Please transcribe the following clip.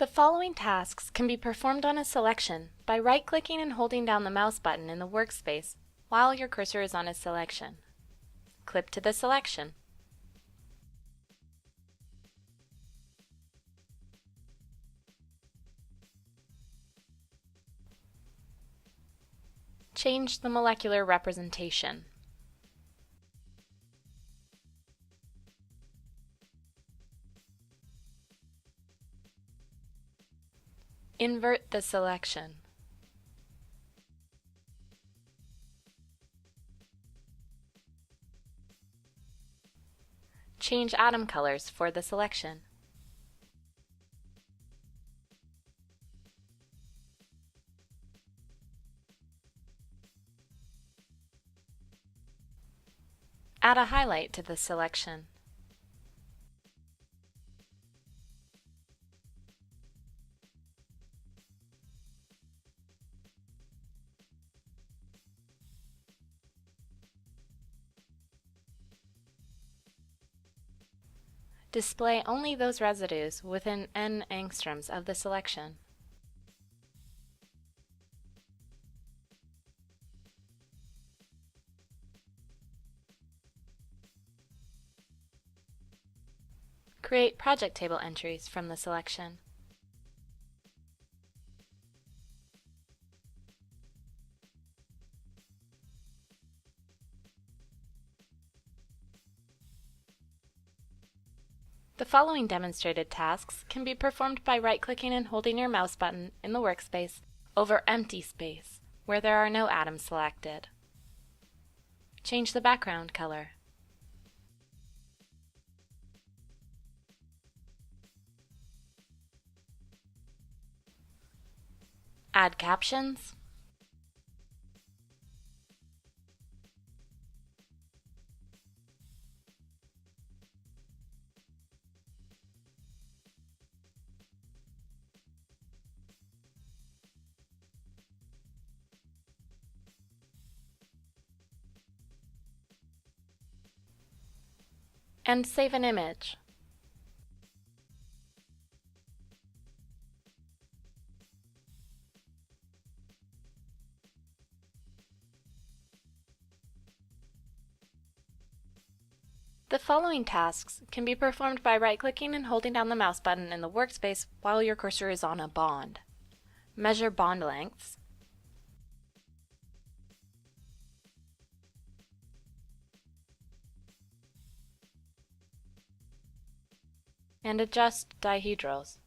The following tasks can be performed on a selection by right-clicking and holding down the mouse button in the workspace while your cursor is on a selection. Clip to the selection. Change the molecular representation. Invert the selection. Change atom colors for the selection. Add a highlight to the selection. Display only those residues within n angstroms of the selection. Create project table entries from the selection. The following demonstrated tasks can be performed by right-clicking and holding your mouse button in the workspace over empty space where there are no atoms selected. Change the background color. Add captions. And save an image. The following tasks can be performed by right-clicking and holding down the mouse button in the workspace while your cursor is on a bond. Measure bond lengths. And adjust dihedrals.